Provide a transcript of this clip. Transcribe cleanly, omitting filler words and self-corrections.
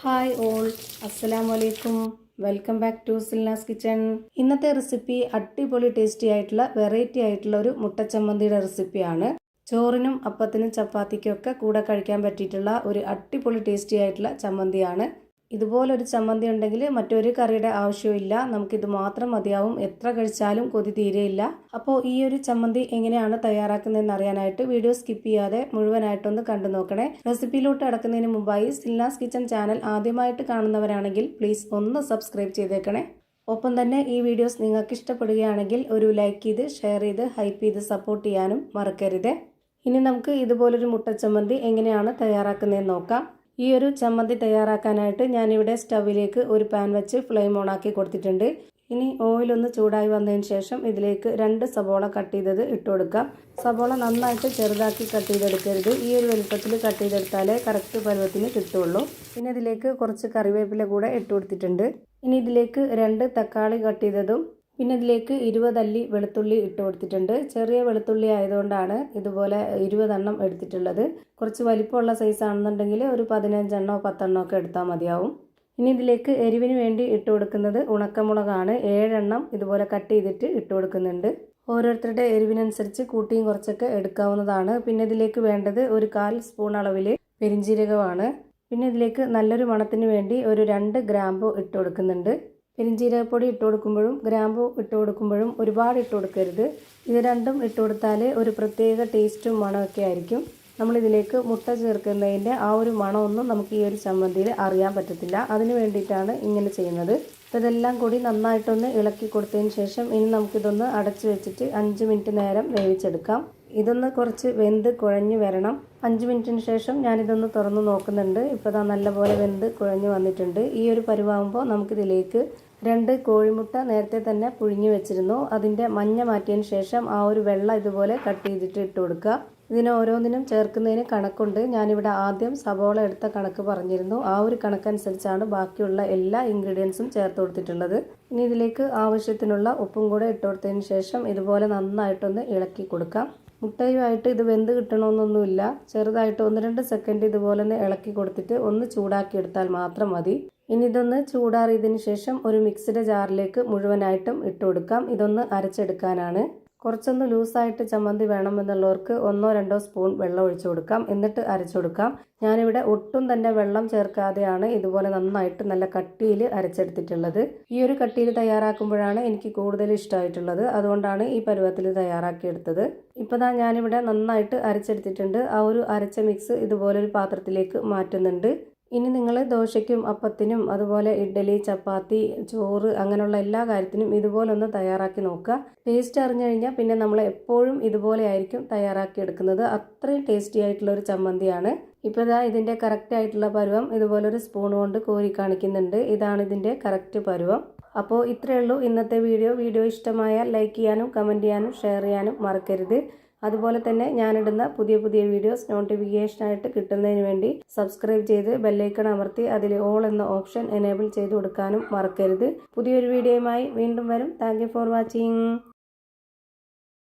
Hi all, അസ്സലാമു അലൈക്കും. Welcome back to Silnas kitchen. ഇന്നത്തെ റെസിപ്പി അടിപൊളി ടേസ്റ്റി ആയിട്ടുള്ള വെറൈറ്റി ആയിട്ടുള്ള ഒരു മുട്ടച്ചമ്മന്തിയുടെ റെസിപ്പിയാണ്. ചോറിനും അപ്പത്തിനും ചപ്പാത്തിക്കും ഒക്കെ കൂടെ കഴിക്കാൻ പറ്റിയിട്ടുള്ള ഒരു അടിപൊളി ടേസ്റ്റി ആയിട്ടുള്ള ചമ്മന്തിയാണ്. ഇതുപോലൊരു ചമ്മന്തി ഉണ്ടെങ്കിൽ മറ്റൊരു കറിയുടെ ആവശ്യമില്ല, നമുക്കിത് മാത്രം മതിയാവും. എത്ര കഴിച്ചാലും കൊതി തീരെയില്ല. അപ്പോൾ ഈ ഒരു ചമ്മന്തി എങ്ങനെയാണ് തയ്യാറാക്കുന്നതെന്ന് അറിയാനായിട്ട് വീഡിയോ സ്കിപ്പ് ചെയ്യാതെ മുഴുവനായിട്ടൊന്ന് കണ്ടു നോക്കണേ. റെസിപ്പിയിലോട്ട് അടക്കുന്നതിന് മുമ്പായി സിൽനാസ് കിച്ചൺ ചാനൽ ആദ്യമായിട്ട് കാണുന്നവരാണെങ്കിൽ പ്ലീസ് ഒന്ന് സബ്സ്ക്രൈബ് ചെയ്തേക്കണേ. ഒപ്പം തന്നെ ഈ വീഡിയോസ് നിങ്ങൾക്ക് ഇഷ്ടപ്പെടുകയാണെങ്കിൽ ഒരു ലൈക്ക് ചെയ്ത് ഷെയർ ചെയ്ത് ഹൈപ്പ് ചെയ്ത് സപ്പോർട്ട് ചെയ്യാനും മറക്കരുത്. ഇനി നമുക്ക് ഇതുപോലൊരു മുട്ടച്ചമ്മന്തി എങ്ങനെയാണ് തയ്യാറാക്കുന്നതെന്ന് നോക്കാം. ഈ ഒരു ചമ്മന്തി തയ്യാറാക്കാനായിട്ട് ഞാനിവിടെ സ്റ്റവിലേക്ക് ഒരു പാൻ വെച്ച് ഫ്ലെയിം ഓൺ ആക്കി കൊടുത്തിട്ടുണ്ട്. ഇനി ഓയിലൊന്ന് ചൂടായി വന്നതിന് ശേഷം ഇതിലേക്ക് 2 സബോള കട്ട് ചെയ്തത് ഇട്ട് കൊടുക്കാം. സബോള നന്നായിട്ട് ചെറുതാക്കി കട്ട് ചെയ്തെടുക്കരുത്. ഈ ഒരു വലുപ്പത്തിൽ കട്ട് ചെയ്തെടുത്താലേ കറക്റ്റ് പരുവത്തിന് കിട്ടുള്ളൂ. പിന്നെ ഇതിലേക്ക് കുറച്ച് കറിവേപ്പില കൂടെ ഇട്ട് കൊടുത്തിട്ടുണ്ട്. ഇനി ഇതിലേക്ക് 2 തക്കാളി കട്ട് ചെയ്തതും പിന്നെ ഇതിലേക്ക് 20 അല്ലി വെളുത്തുള്ളി ഇട്ട് കൊടുത്തിട്ടുണ്ട്. ചെറിയ വെളുത്തുള്ളി ആയതുകൊണ്ടാണ് ഇതുപോലെ 20 എണ്ണം എടുത്തിട്ടുള്ളത്. കുറച്ച് വലിപ്പമുള്ള സൈസ് ആണെന്നുണ്ടെങ്കിൽ ഒരു 15 എണ്ണോ 10 എണ്ണോ ഒക്കെ എടുത്താൽ മതിയാവും. ഇനി ഇതിലേക്ക് എരിവിന് വേണ്ടി ഇട്ട് കൊടുക്കുന്നത് ഉണക്കമുളകാണ്. 7 എണ്ണം ഇതുപോലെ കട്ട് ചെയ്തിട്ട് ഇട്ട് കൊടുക്കുന്നുണ്ട്. ഓരോരുത്തരുടെ എരിവിനനുസരിച്ച് കൂട്ടിയും കുറച്ചൊക്കെ എടുക്കാവുന്നതാണ്. പിന്നെ ഇതിലേക്ക് വേണ്ടത് ഒരു 1/4 സ്പൂൺ അളവിൽ പെരിഞ്ജീരകമാണ്. പിന്നെ ഇതിലേക്ക് നല്ലൊരു മണത്തിന് വേണ്ടി ഒരു 2 ഗ്രാമ്പു ഇട്ട് കൊടുക്കുന്നുണ്ട്. പെരിഞ്ജീരകപ്പൊടി ഇട്ട് കൊടുക്കുമ്പോഴും ഗ്രാമ്പു ഇട്ട് കൊടുക്കുമ്പോഴും ഒരുപാട് ഇട്ട് കൊടുക്കരുത്. ഇത് രണ്ടും ഇട്ട് കൊടുത്താൽ ഒരു പ്രത്യേക ടേസ്റ്റും മണമൊക്കെ ആയിരിക്കും. നമ്മളിതിലേക്ക് മുട്ട ചേർക്കുന്നതിൻ്റെ ആ ഒരു മണമൊന്നും നമുക്ക് ഈ ഒരു ചമ്മന്തിയിൽ അറിയാൻ പറ്റത്തില്ല. അതിന് വേണ്ടിയിട്ടാണ് ഇങ്ങനെ ചെയ്യുന്നത്. അപ്പോൾ ഇതെല്ലാം കൂടി നന്നായിട്ടൊന്ന് ഇളക്കി കൊടുത്തതിന് ശേഷം ഇനി നമുക്കിതൊന്ന് അടച്ചു വെച്ചിട്ട് 5 മിനിറ്റ് നേരം വേവിച്ചെടുക്കാം. ഇതൊന്ന് കുറച്ച് വെന്ത് കുഴഞ്ഞ് വരണം. 5 മിനിറ്റിന് ശേഷം ഞാനിതൊന്ന് തുറന്ന് നോക്കുന്നുണ്ട്. ഇപ്പോൾ ഇതാ നല്ലപോലെ വെന്ത് കുഴഞ്ഞ് വന്നിട്ടുണ്ട്. ഈ ഒരു പരുവാകുമ്പോൾ നമുക്കിതിലേക്ക് 2 കോഴിമുട്ട നേരത്തെ തന്നെ പുഴുങ്ങി വെച്ചിരുന്നു. അതിൻ്റെ മഞ്ഞ മാറ്റിയതിന് ശേഷം ആ ഒരു വെള്ളം ഇതുപോലെ കട്ട് ചെയ്തിട്ട് ഇട്ട് കൊടുക്കുക. ഇതിന് ഓരോന്നിനും ചേർക്കുന്നതിന് കണക്കുണ്ട്. ഞാനിവിടെ ആദ്യം സബോള എടുത്ത കണക്ക് പറഞ്ഞിരുന്നു. ആ ഒരു കണക്കനുസരിച്ചാണ് ബാക്കിയുള്ള എല്ലാ ഇൻഗ്രീഡിയൻസും ചേർത്ത് കൊടുത്തിട്ടുള്ളത്. ഇനി ഇതിലേക്ക് ആവശ്യത്തിനുള്ള ഉപ്പും കൂടെ ഇട്ട് കൊടുത്തതിന് ശേഷം ഇതുപോലെ നന്നായിട്ടൊന്ന് ഇളക്കി കൊടുക്കാം. മുട്ടയുമായിട്ട് ഇത് വെന്ത് കിട്ടണമെന്നൊന്നുമില്ല. ചെറുതായിട്ട് 1-2 സെക്കൻഡ് ഇതുപോലെ ഒന്ന് ഇളക്കി കൊടുത്തിട്ട് ഒന്ന് ചൂടാക്കി എടുത്താൽ മാത്രം മതി. ഇനി ഇതൊന്ന് ചൂടാറിയതിന് ശേഷം ഒരു മിക്സിയുടെ ജാറിലേക്ക് മുഴുവനായിട്ടും ഇട്ട് കൊടുക്കാം. ഇതൊന്ന് അരച്ചെടുക്കാനാണ്. കുറച്ചൊന്ന് ലൂസായിട്ട് ചമ്മന്തി വേണമെന്നുള്ളവർക്ക് 1-2 സ്പൂൺ വെള്ളം ഒഴിച്ചു കൊടുക്കാം. എന്നിട്ട് അരച്ചു കൊടുക്കാം. ഞാനിവിടെ ഒട്ടും തന്നെ വെള്ളം ചേർക്കാതെയാണ് ഇതുപോലെ നന്നായിട്ട് നല്ല കട്ടിയിൽ അരച്ചെടുത്തിട്ടുള്ളത്. ഈ ഒരു കട്ടിയിൽ തയ്യാറാക്കുമ്പോഴാണ് എനിക്ക് കൂടുതൽ ഇഷ്ടമായിട്ടുള്ളത്. അതുകൊണ്ടാണ് ഈ പരുവത്തിൽ തയ്യാറാക്കിയെടുത്തത്. ഇപ്പോൾ ഞാനിവിടെ നന്നായിട്ട് അരച്ചെടുത്തിട്ടുണ്ട്. ആ ഒരു അരച്ച മിക്സ് ഇതുപോലൊരു പാത്രത്തിലേക്ക് മാറ്റുന്നുണ്ട്. ഇനി നിങ്ങൾ ദോശയ്ക്കും അപ്പത്തിനും അതുപോലെ ഇഡ്ഡലി, ചപ്പാത്തി, ചോറ് അങ്ങനെയുള്ള എല്ലാ കാര്യത്തിനും ഇതുപോലെ ഒന്ന് തയ്യാറാക്കി നോക്കുക. ടേസ്റ്റ് അറിഞ്ഞു കഴിഞ്ഞാൽ പിന്നെ നമ്മൾ എപ്പോഴും ഇതുപോലെ ആയിരിക്കും തയ്യാറാക്കി എടുക്കുന്നത്. അത്രയും ടേസ്റ്റി ആയിട്ടുള്ള ഒരു ചമ്മന്തിയാണ്. ഇപ്പോൾ ഇതിൻ്റെ കറക്റ്റ് ആയിട്ടുള്ള പരുവം ഇതുപോലൊരു സ്പൂൺ കൊണ്ട് കോരി കാണിക്കുന്നുണ്ട്. ഇതാണ് ഇതിൻ്റെ കറക്റ്റ് പരുവം. അപ്പോൾ ഇത്രയേ ഉള്ളൂ ഇന്നത്തെ വീഡിയോ ഇഷ്ടമായാൽ ലൈക്ക് ചെയ്യാനും കമൻറ്റ് ചെയ്യാനും ഷെയർ ചെയ്യാനും മറക്കരുത്. അതുപോലെ തന്നെ ഞാനിടുന്ന പുതിയ വീഡിയോസ് നോട്ടിഫിക്കേഷനായിട്ട് കിട്ടുന്നതിന് വേണ്ടി സബ്സ്ക്രൈബ് ചെയ്ത് ബെല്ലൈക്കൺ അമർത്തി അതിൽ ഓൾ എന്ന ഓപ്ഷൻ എനേബിൾ ചെയ്ത് കൊടുക്കാനും മറക്കരുത്. പുതിയൊരു വീഡിയോയുമായി വീണ്ടും വരും. Thank you for watching.